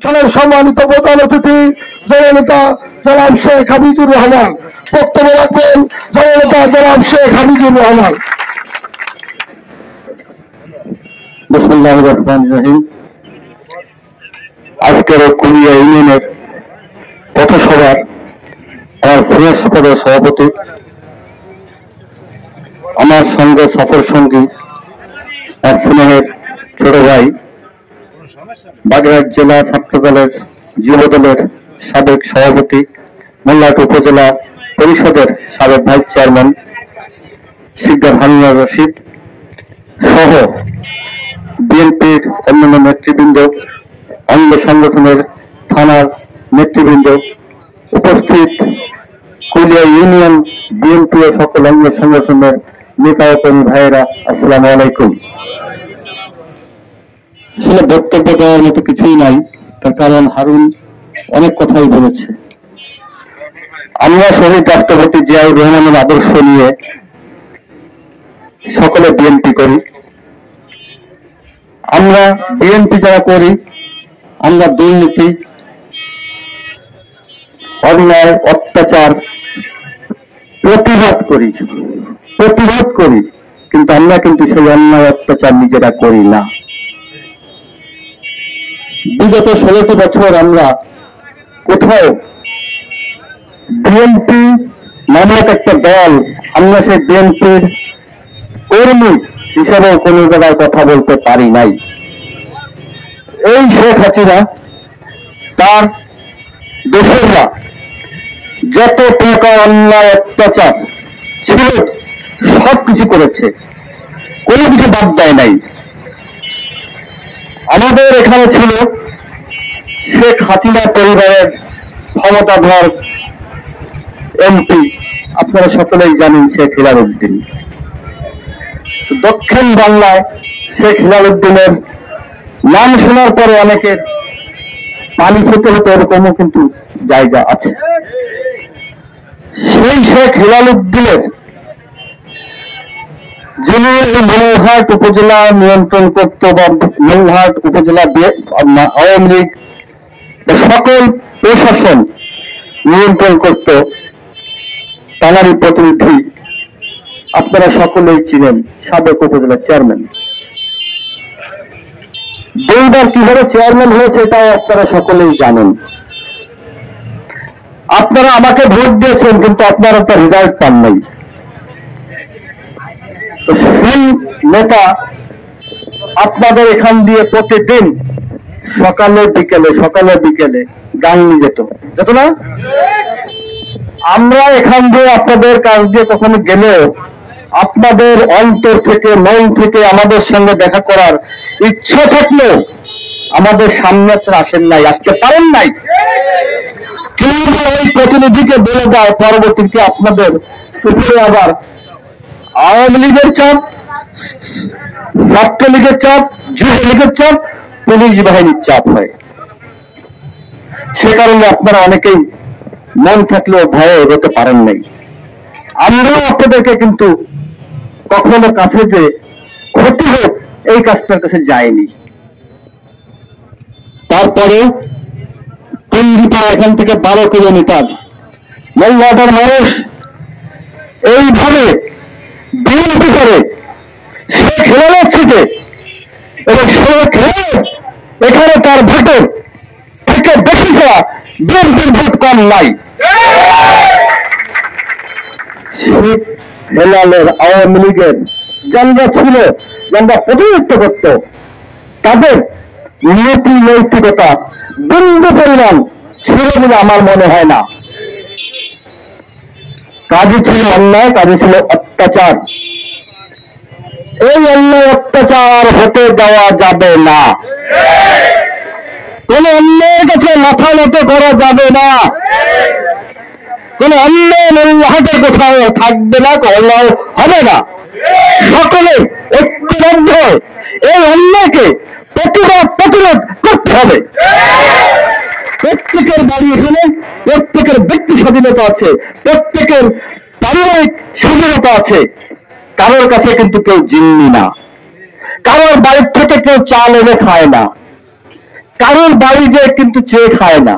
অনুষ্ঠানের সম্মানিত প্রধান অতিথি জননেতা জনাব শেখ হাবিজুর রহমান বক্তব্য রাখবেন। জননেতা জনাব শেখ হাবিজুর রহমান। বিসমিল্লাহির রহমানির রহিম। আজকের কুলিয়া ইউনিয়নের পথসভার আমার বৃহস্পতি সভাপতি, আমার সঙ্গে সফর সঙ্গী এক স্নেহের ছোট ভাই, বাগেরহাট জেলা ছাত্র দলের যুব দলের সাবেক সভাপতি, মোল্লাহাট উপজেলা পরিষদের সাবেক ভাইস চেয়ারম্যান শিকদার হারুনুর রশিদ সহ বিএনপির অন্যান্য নেতৃবৃন্দ, অঙ্গ সংগঠনের থানার নেতৃবৃন্দ, উপস্থিত কুলিয়া ইউনিয়ন বিএনপি ও সকল অঙ্গ সংগঠনের নেতা ও কর্মী ভাইয়েরা, আসসালামু আলাইকুম। আসলে বক্তব্য দেওয়ার মতো কিছুই নাই, তার কারণ হারুন অনেক কথাই বলেছে। আমরা শহীদ রাষ্ট্রপতি জিয়াউর রহমানের আদর্শ নিয়ে সকলে বিএনপি করি। আমরা বিএনপি যারা করি, আমরা দুর্নীতি, অন্যায়, অত্যাচার প্রতিবাদ করি, কিন্তু আমরা কিন্তু সেই অন্যায় অত্যাচার নিজেরা করি না। বিগত 16টি বছর আমরা কোথাও বিএনপি নামক একটা দল, আমরা সেই বিএনপির কর্মী হিসাবেও কোন জায়গায় কথা বলতে পারি নাই। এই শেখ হাসিনা তার দোসররা যত টাকা অন্যায় অত্যাচার ছিল সবকিছু করেছে, কোনো কিছু বাদ দেয় নাই। আমাদের এখানে ছিল শেখ হাসিনা পরিবারের ক্ষমতাধর এমপি, আপনারা সকলেই জানেন শেখ হেলাল উদ্দিন। দক্ষিণ বাংলায় শেখ হেলাল উদ্দিনের নাম শোনার পরে অনেকের পানি খেতে হতো, এরকমও কিন্তু জায়গা আছে। সেই শেখ হেলাল উদ্দিনের যিনি মৌলহাট উপজেলা নিয়ন্ত্রণ করত, বা মৌলহাট উপজেলা আওয়ামী লীগ সকল প্রশাসন নিয়ন্ত্রণ করত, তাঁরই প্রতিনিধি আপনারা সকলেই চিনেন, সাবেক উপজেলা চেয়ারম্যান। দুইবার কিভাবে চেয়ারম্যান হয়েছে এটাও আপনারা সকলেই জানেন। আপনারা আমাকে ভোট দিয়েছেন, কিন্তু আপনারা তো রেজাল্ট পান নাই। সেই নেতা আপনাদের এখান দিয়ে প্রতিদিন সকালে বিকেলে গান নিয়ে যেত না? আমরা এখান দিয়ে আপনাদের কাছ দিয়ে কখনো গেলেও আপনাদের অন্তর থেকে, মন থেকে আমাদের সঙ্গে দেখা করার ইচ্ছা থাকলেও আমাদের সামনে আসেন নাই, আসতে পারেন নাই। কিন্তু ওই প্রতিনিধিকে বলে দেয়, পরবর্তীতে আপনাদের উপরে আবার আওয়ামী লীগের চাপ, ছাত্রলীগের চাপ, যুবলীগের চাপ, পুলিশ বাহিনীর চাপ হয়। সে কারণে আপনারা অনেকেই মন থাকলেও ভয়ে এগোতে পারেন নাই। আমরাও আপনাদেরকে কিন্তু কখনো কাছে যে ক্ষতি হোক এই কাজটার কাছে যায়নি। তারপরে টুঙ্গিপাড়া এখান থেকে 12 কিলোমিটার মৌলহাটের মানুষ এইভাবে বিএনপি করে শেখ হেলালের থেকে, এবং শেখ হেলাল এখানে তার ভোটের থেকে বেশি ছাড়া বিএনপির ভোট কম নাই। শেখ হেলালের আওয়ামী লীগের যারা ছিল, যারা প্রতিনিধিত্ব করত, তাদের নীতি নৈতিকতা বিন্দু পরিমাণ ছিল বলে আমার মনে হয় না। কাজে ছিল অন্যায়, কাজে ছিল অত্যাচার। এই অন্যায় অত্যাচার হতে দেওয়া যাবে না। কোন অন্যায়ের কাছে মাথা নত করা যাবে না। কোন অন্যায় মৌলহাটের কোথাও থাকবে না, অন্যায় হবে না। সকলে ঐক্যবদ্ধ এই অন্যায়কে প্রতিরোধ করতে হবে। প্রত্যেকের বাড়ি এখানে, প্রত্যেকের ব্যক্তি স্বাধীনতা আছে, প্রত্যেকের পারিবারিক স্বাধীনতা আছে। কারোর কাছে কিন্তু কেউ জিম্মি না, কারোর বাড়ির থেকে কেউ চাল এনে খায় না, কারোর বাড়ি যে কিন্তু চেয়ে খায় না।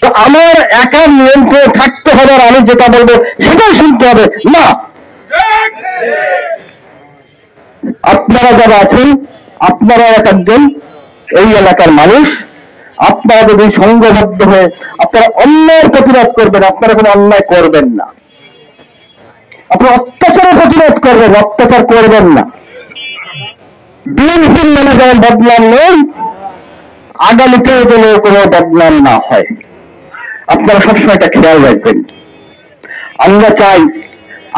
তো আমার একার নিয়ন্ত্রণে থাকতে হবে, আর আমি যেটা বলবো সেটাই শুনতে হবে না। আপনারা যারা আছেন, আপনারা এক একজন এই এলাকার মানুষ, আপনারা যদি সংঘবদ্ধ হয়ে আপনারা অন্যায়ের প্রতিরোধ করবেন, আপনারা কোনো অন্যায় করবেন না। আপনারা অত্যাচারের প্রতিরোধ করবেন, অত্যাচার করবেন না। বিএনপির নামে যেমন বদনাম নেই, আগামীতেও যেন কোনো বদনাম না হয়, আপনারা সবসময় এটা খেয়াল রাখবেন। আমরা চাই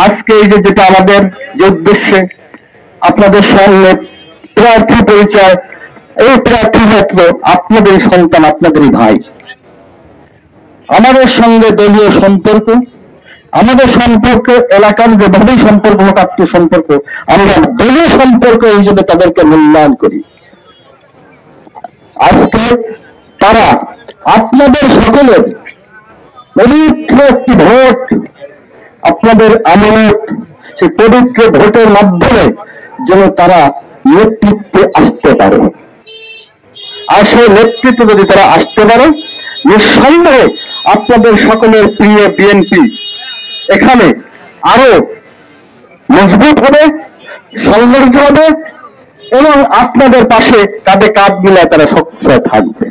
আজকে এই যে যেটা আমাদের যে উদ্দেশ্যে আপনাদের সামনে প্রার্থী পরিচয়, এই প্রার্থী মাত্র আপনাদের সন্তান, আপনাদেরই ভাই। আমাদের সঙ্গে দলীয় সম্পর্ক, আমাদের সম্পর্ক এলাকার যেভাবেই সম্পর্ক হোক, আত্মীয় সম্পর্ক, আমরা দলীয় সম্পর্ক হিসেবে তাদেরকে মূল্যায়ন করি। আজকে তারা আপনাদের সকলের পবিত্র একটি ভোট, আপনাদের আমানত, সেই পবিত্র ভোটের মাধ্যমে যেন তারা নেতৃত্বে আসতে পারে। আর সেই নেতৃত্বে যদি তারা আসতে পারে, নিঃসন্দেহে আপনাদের সকলের প্রিয় বিএনপি এখানে আরো মজবুত হবে, সংগঠিত হবে এবং আপনাদের পাশে কাঁধে কাঁধ মিলায় তারা সক্রিয় থাকবে।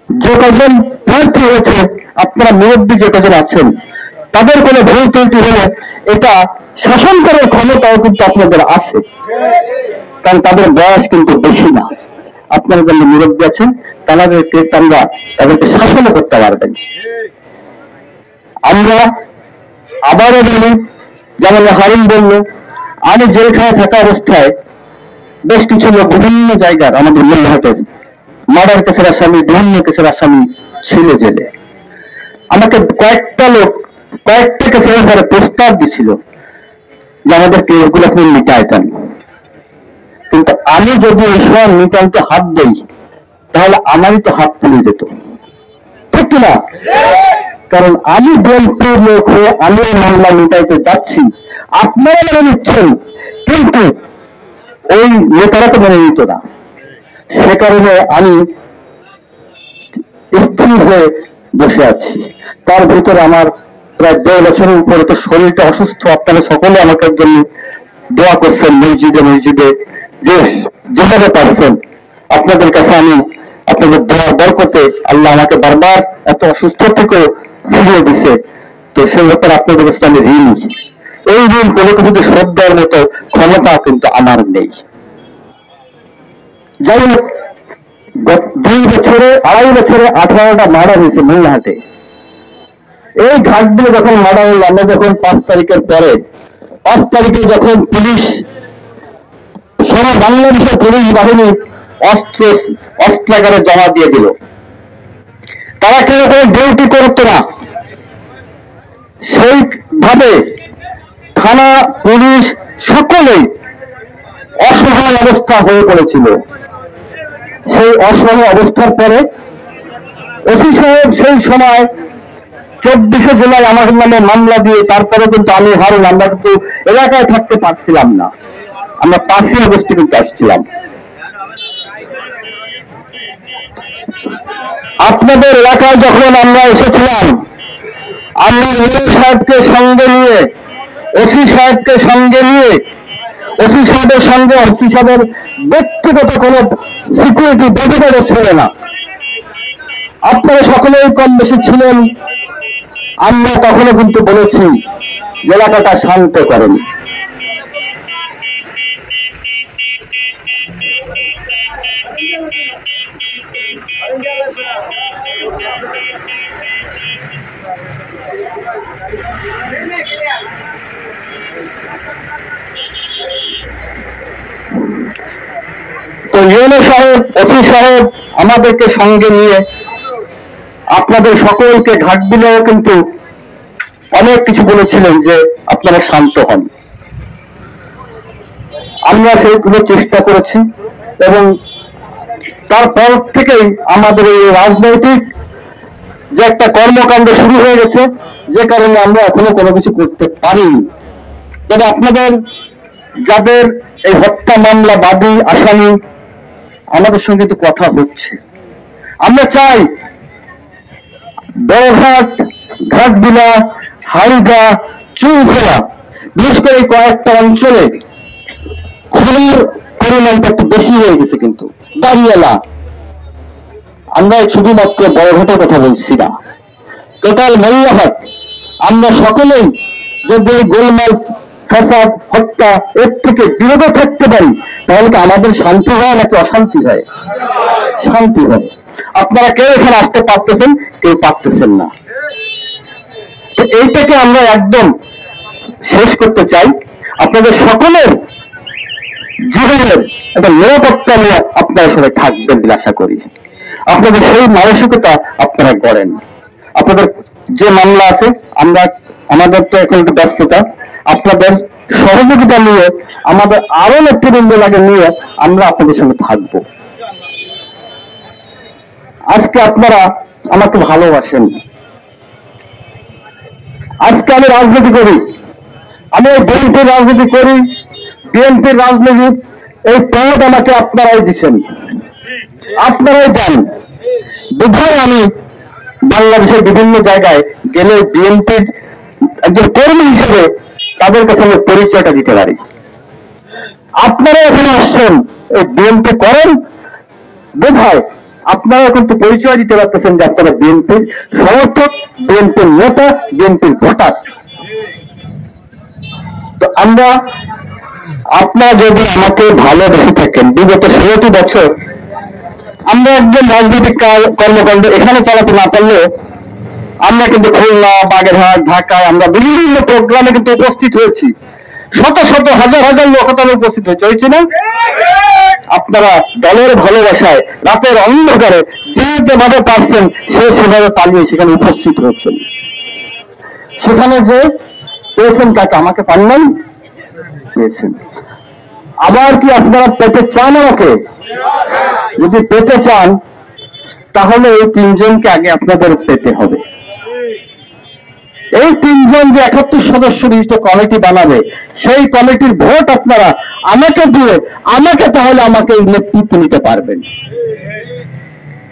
যে কজন প্রার্থী হয়েছে, আপনারা মুরব্বী যে কজন আছেন, তাদের কোনো ভুল ত্রুটি হলে এটা শাসন করার ক্ষমতাও কিন্তু আপনাদের আছে, কারণ তাদের বয়স কিন্তু বেশি না। আপনারা যারা মুরব্বী আছেন তাদেরকে শাসনও করতে পারবেন। আমরা আবারও বলি, যেমন হারুন বলল, আমি জেলখানায় থাকা অবস্থায় বেশ কিছু লোক বিভিন্ন জায়গার আমাদের মূল্যহাটের মার্ডার কেসের আসামি, বিভিন্ন কেসের আসামি ছিল জেলে। আমাকে কয়েকটা লোক কয়েকটা কেসের ব্যাপারে প্রস্তাব দিছিল যে আমাদের কেসগুলো আপনি মিটায় দেন, কিন্তু আমি যদি এই সময় মিটাইতে হাত দেই তাহলে আমারই তো হাত তুলে যেত, ঠিক না? কারণ আমি বিএনপির লোক হয়ে আমি মামলা মিটাইতে যাচ্ছি, আপনারা মেনে নিচ্ছেন, কিন্তু ওই নেতারা তো মেনে নিত না। সে কারণে আমি স্থির হয়ে বসে আছি। তার ভিতরে আমার প্রায় 1.5 বছরের উপরে তো শরীরটা অসুস্থ। আপনারা সকলে আমাকে জন্য দোয়া করছেন, মসজিদে মসজিদে যেভাবে পারছেন। আপনাদের কাছে আমি আপনাদের দোয়ার বরকতে আল্লাহ আমাকে বারবার এত অসুস্থ থেকে ফিরিয়ে দিছে, তো সে ব্যাপারে আপনাদের কাছে আমি ঋণী। এই ঋণ কোনো কিছুতে শোধ দেওয়ার মতো ক্ষমতা কিন্তু আমার নেই। যাই হোক, 2 বছরে 2.5 বছরে 18টা মার্ডার হয়েছে মূল্যহাটে। এই ঘাটগুলো যখন মার্ডার হল, আমরা যখন 5 তারিখের পরে 5 তারিখে যখন পুলিশ, সারা বাংলাদেশের পুলিশ বাহিনী অস্ত্রাগারে জমা দিয়ে দিল, তারা কেউ কোনো ডিউটি করতো না, সেইভাবে থানা পুলিশ সকলেই অসহায় অবস্থা হয়ে পড়েছিল। সেই অসহায় অবস্থার পরে ওসি সাহেব সেই সময় 24শে জুলাই আমার নামে মামলা দিয়ে, তারপরে কিন্তু আমি হারুন আমরা কিন্তু এলাকায় থাকতে পারছিলাম না, আমরা 5ই আগস্টে কিন্তু আসছিলাম। আপনাদের এলাকায় যখন আমরা এসেছিলাম, আমরা মেয়র সাহেবকে সঙ্গে নিয়ে, ওসি সাহেবকে সঙ্গে নিয়ে, ওসি সাহেবের সঙ্গে ওসি সাহেবের ব্যক্তিগত কোনো সিকিউরিটি বডিগার্ডও ছিল না। আপনারা সকলেই কম বেশি ছিলেন। আমরা তখনও কিন্তু বলেছি এলাকাটা শান্ত করেন। তো ইউনো সাহেব, ওসি সাহেব আমাদেরকে সঙ্গে নিয়ে আপনাদের সকলকে ঘাট দিলেও কিন্তু অনেক কিছু বলেছিলেন যে আপনারা শান্ত হন। আমরা সেইগুলো চেষ্টা করেছি এবং তারপর থেকেই আমাদের এই রাজনৈতিক যে একটা কর্মকাণ্ড শুরু হয়ে গেছে, যে কারণে আমরা এখনো কোনো কিছু করতে পারিনি। তবে আপনাদের যাদের এই হত্যা মামলা বাদী আসামি, আমাদের সঙ্গে কিন্তু কথা হচ্ছে। আমরা চাই বড়ঘাট, ঘাটবিলা, হাড়িদা, চুইখোলা, বিশেষ করে এই কয়েকটা অঞ্চলে খুনের পরিমাণটা একটু বেশি হয়ে গেছে। কিন্তু দাঁড়িয়েলা, আমরা শুধুমাত্র বড়ঘাটের কথা বলছি না, টোটাল মল্লাহাট আমরা সকলেই যদি এই গোলমাল, ফাসাদ, হত্যা এর থেকে বিরত থাকতে পারি, তাহলে কি আমাদের শান্তি হয় নাকি অশান্তি হয়? শান্তি হয়। আপনারা কেউ এখানে আসতে পারতেছেন, কেউ পারতেছেন না। তো এইটাকে আমরা একদম শেষ করতে চাই। আপনাদের সকলের জীবনের একটা নিরাপত্তা নিয়ে আপনারা সবাই থাকবেন বলে আশা করি। আপনাদের সেই মানসিকতা আপনারা গড়েন। আপনাদের যে মামলা আছে, আমাদের তো এখন একটু ব্যস্ততা, আপনাদের সহযোগিতা নিয়ে, আমাদের আরো নেতৃবৃন্দ লাগে নিয়ে আমরা আপনাদের সঙ্গে থাকব। আজকে আপনারা আমাকে ভালোবাসেন। আজকে আমি রাজনীতি করি, আমি বিএনপির রাজনীতি করি। বিএনপির রাজনীতি এই পদ আমাকে আপনারাই দিচ্ছেন, আপনারাই দেন। বোধহয় আমি বাংলাদেশের বিভিন্ন জায়গায় গেলে বিএনপির একজন কর্মী হিসেবে তাদের কাছে আমি পরিচয়টা দিতে পারি। আপনারা এখানে আসছেন, এই বিএনপি করেন, বোধহয় আপনারা কিন্তু পরিচয় দিতে পারতেছেন যে আপনারা বিএনপির সমর্থক, বিএনপির নেতা, বিএনপির ভোটার। তো আপনারা যদি আমাকে ভালোবেসে থাকেন, বিগত 16টি বছর আমরা একজন রাজনৈতিক কর্মকাণ্ড এখানে চালাতে না পারলেও আমরা কিন্তু খুলনা, বাগেরহাট, ঢাকায় আমরা বিভিন্ন প্রোগ্রামে কিন্তু উপস্থিত হয়েছি। শত শত হাজার হাজার লোক ওখানে উপস্থিত হয়েছে না? আপনারা দলের ভালোবাসায় রাতের অন্ধকারে যে যেভাবে পারছেন সেভাবে পালিয়ে সেখানে উপস্থিত হচ্ছেন। সেখানে যে পেয়েছেন তাকে, আমাকে পান নাই, পেয়েছেন। আবার কি আপনারা পেতে চান আমাকে? যদি পেতে চান তাহলে এই 3 জনকে আগে আপনাদের পেতে হবে। এই 3 জন যে 71 সদস্য বিশিষ্ট কমিটি বানাবে, সেই কমিটির ভোট আপনারা আমাকে দিয়ে তাহলে আমাকে এই নেতৃত্ব নিতে পারবেন।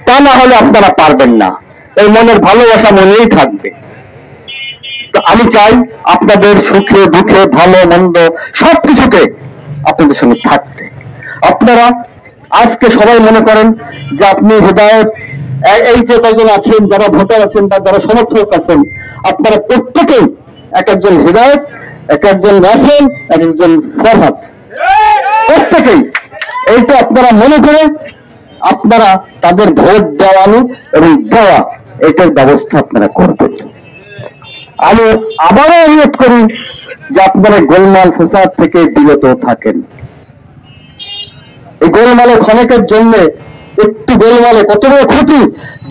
তা না হলে আপনারা পারবেন না। এই মনের ভালোবাসা মনেই থাকবে। তো আমি চাই আপনাদের সুখে দুঃখে, ভালো মন্দ সবকিছুতে আপনাদের সঙ্গে থাকতে। আপনারা আজকে সবাই মনে করেন যে আপনি হেদায়েত, এই যে কয়জন আছেন, যারা ভোটার আছেন বা যারা সমর্থক আছেন, আপনারা প্রত্যেকেই এক একজন হেদায়েত, এক একজন রাসেল, এক একজন ফরহাদ, প্রত্যেকেই এইটা আপনারা মনে করে আপনারা তাদের ভোট দেওয়ানো এবং দেওয়া, এটার ব্যবস্থা আপনারা করবেন। আমি আবারও অনুরোধ করি যে আপনারা গোলমাল ফসাদ থেকে বিরত থাকেন। এই গোলমালে ক্ষণিকের জন্য একটু গোলমালে কত বড় ক্ষতি,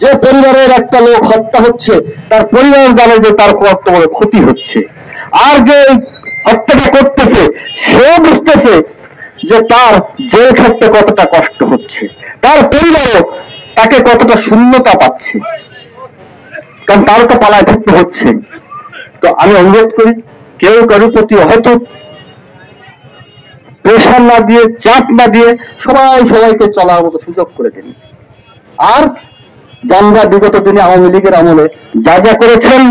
যে পরিবারের একটা লোক হত্যা হচ্ছে তার পরিবার জানে যে তার কত বড় ক্ষতি হচ্ছে, আর যে হত্যাটা করতেছে সেও বুঝতেছে যে তার জেল খাটতে কতটা কষ্ট হচ্ছে, তার পরিবারও তাকে কতটা শূন্যতা পাচ্ছে, কারণ তারও তো পালায় থাকতে হচ্ছে। তো আমি অনুরোধ করি, কেউ কারোর প্রতি হয়তো প্রেশার না দিয়ে, চাপ না দিয়ে সবাইকে চলার মতো সুযোগ করে দিন। আর যারা বিগত দিনে আওয়ামী লীগের আমলে যা যা করেছেন,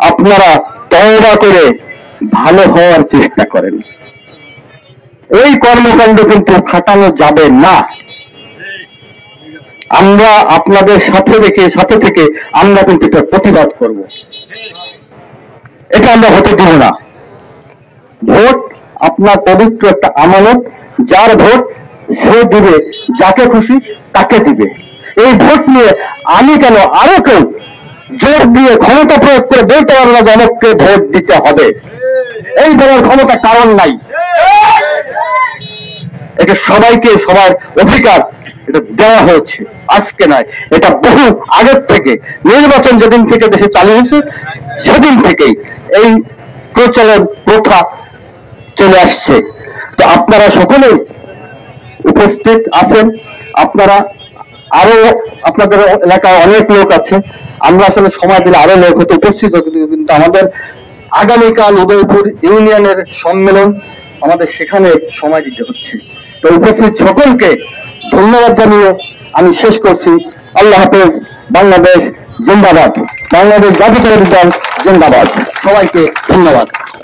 আপনারা তওবা করে ভালো হওয়ার চেষ্টা করেন। এই কর্মকাণ্ড কিন্তু খাটানো যাবে না। আমরা আপনাদের সাথে থেকে আমরা কিন্তু এটা প্রতিবাদ করব। এটা আমরা হতে দিব না। ভোট আপনার পবিত্র একটা আমানত, যার ভোট সে দিবে, যাকে খুশি তাকে দিবে। এই ভোট নিয়ে আমি কেন আরো কেউ জোর দিয়ে ক্ষমতা প্রয়োগ করে বলতে পারবো না জনককে ভোট দিতে হবে, এই বলার ক্ষমতা কারণ নাই। এটা সবাইকে সবার অধিকার এটা দেওয়া হয়েছে, আজকে নয়, এটা বহু আগের থেকে। নির্বাচন যেদিন থেকে দেশে চালু হয়েছে সেদিন থেকেই এই প্রচলন প্রথা চলে আসছে। তো আপনারা সকলেই উপস্থিত আছেন, আপনারা আরো আপনাদের এলাকায় অনেক লোক আছে, আমরা আসলে সময় দিলে আরো লোক হতে উপস্থিত হতে, কিন্তু আমাদের আগামীকাল উদয়পুর ইউনিয়নের সম্মেলন, আমাদের সেখানে সময় দিতে হচ্ছে। তো উপস্থিত সকলকে ধন্যবাদ জানিয়ে আমি শেষ করছি। আল্লাহ হাফেজ। বাংলাদেশ জিন্দাবাদ। বাংলাদেশ জাতীয়তাবাদী দল জিন্দাবাদ। সবাইকে ধন্যবাদ।